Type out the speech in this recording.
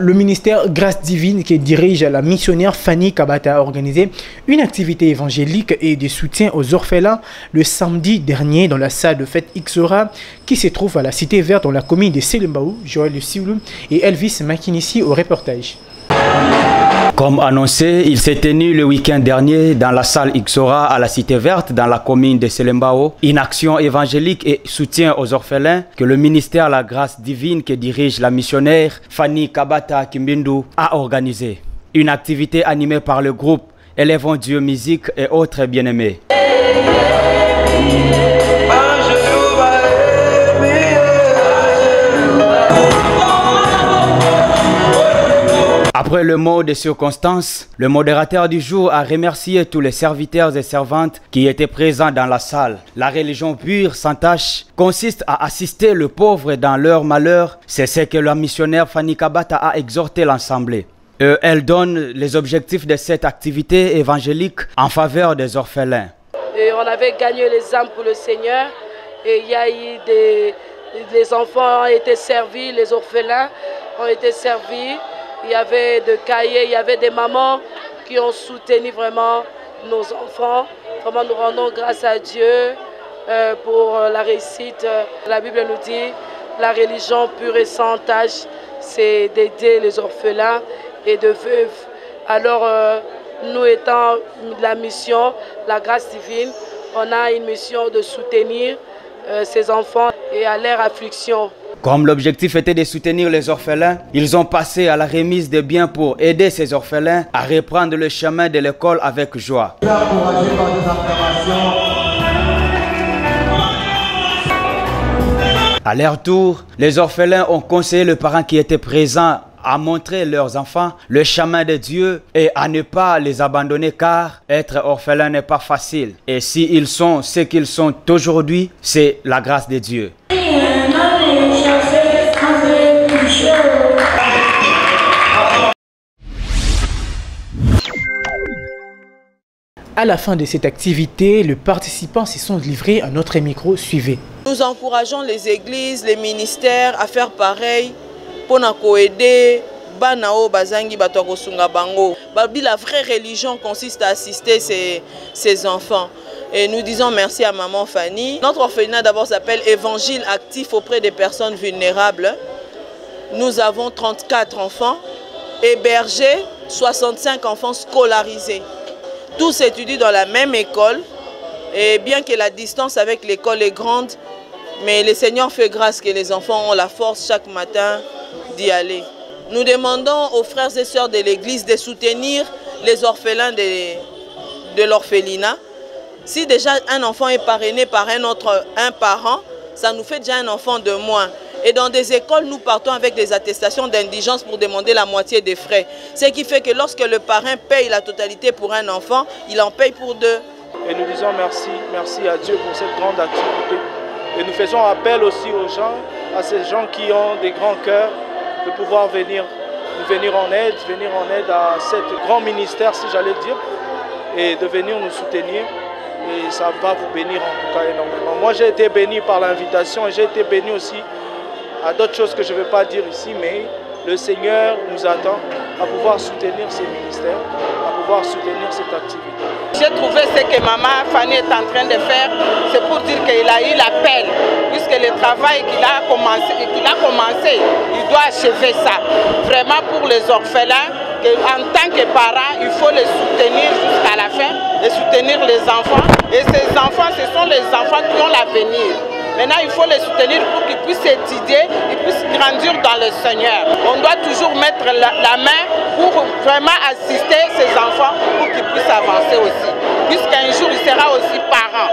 Le ministère Grâce Divine qui dirige la missionnaire Fanny Kabata a organisé une activité évangélique et de soutien aux orphelins le samedi dernier dans la salle de fête Ixora qui se trouve à la Cité Verte dans la commune de Selembaou. Joël Sioulou et Elvis Makinissi au reportage. Comme annoncé, il s'est tenu le week-end dernier dans la salle Ixora à la Cité Verte dans la commune de Selembao, une action évangélique et soutien aux orphelins que le ministère La Grâce Divine que dirige la missionnaire Fanny Kabata Kimbindu a organisée. Une activité animée par le groupe Élèvons Dieu Musique et autres bien-aimés. Après le mot de circonstance, le modérateur du jour a remercié tous les serviteurs et servantes qui étaient présents dans la salle. La religion pure, sans tache, consiste à assister le pauvre dans leur malheur. C'est ce que la missionnaire Fanny Kabata a exhorté l'Assemblée. Elle donne les objectifs de cette activité évangélique en faveur des orphelins. Et on avait gagné les âmes pour le Seigneur et il y a eu les enfants ont été servis, les orphelins ont été servis. Il y avait des cahiers, il y avait des mamans qui ont soutenu vraiment nos enfants. Vraiment, nous rendons grâce à Dieu pour la réussite. La Bible nous dit, la religion pure et sans tache, c'est d'aider les orphelins et de veuves. Alors, nous étant de la mission, la grâce divine, on a une mission de soutenir ces enfants et à leur affliction. Comme l'objectif était de soutenir les orphelins, ils ont passé à la remise de biens pour aider ces orphelins à reprendre le chemin de l'école avec joie. À leur tour, les orphelins ont conseillé le parent qui était présent à montrer leurs enfants le chemin de Dieu et à ne pas les abandonner car être orphelin n'est pas facile. Et s'ils sont ce qu'ils sont aujourd'hui, c'est la grâce de Dieu. À la fin de cette activité, les participants se sont livrés à notre micro. Suivez. Nous encourageons les églises, les ministères à faire pareil pour nous aider. La vraie religion consiste à assister ces enfants. Et nous disons merci à maman Fanny. Notre orphelinat d'abord s'appelle Évangile actif auprès des personnes vulnérables. Nous avons 34 enfants hébergés, 65 enfants scolarisés. Tous étudient dans la même école et bien que la distance avec l'école est grande, mais le Seigneur fait grâce que les enfants ont la force chaque matin d'y aller. Nous demandons aux frères et sœurs de l'église de soutenir les orphelins de l'orphelinat. Si déjà un enfant est parrainé par un parent, ça nous fait déjà un enfant de moins. Et dans des écoles, nous partons avec des attestations d'indigence pour demander la moitié des frais. Ce qui fait que lorsque le parrain paye la totalité pour un enfant, il en paye pour deux. Et nous disons merci à Dieu pour cette grande activité. Et nous faisons appel aussi aux gens, à ces gens qui ont des grands cœurs, de pouvoir venir en aide à cet grand ministère, si j'allais dire, et de venir nous soutenir. Et ça va vous bénir en tout cas énormément. Moi j'ai été béni par l'invitation et j'ai été béni aussi à d'autres choses que je ne vais pas dire ici, mais le Seigneur nous attend à pouvoir soutenir ces ministères, à pouvoir soutenir cette activité. J'ai trouvé ce que maman Fanny est en train de faire, c'est pour dire qu'il a eu l'appel, puisque le travail qu'il a commencé, il doit achever ça. Vraiment pour les orphelins, en tant que parents, il faut les soutenir jusqu'à la fin, et soutenir les enfants. Et ces enfants, ce sont les enfants qui ont l'avenir. Maintenant, il faut les soutenir pour qu'ils puissent étudier, ils puissent grandir dans le Seigneur. On doit toujours mettre la main pour vraiment assister ces enfants pour qu'ils puissent avancer aussi. Puisqu'un jour, il sera aussi parent.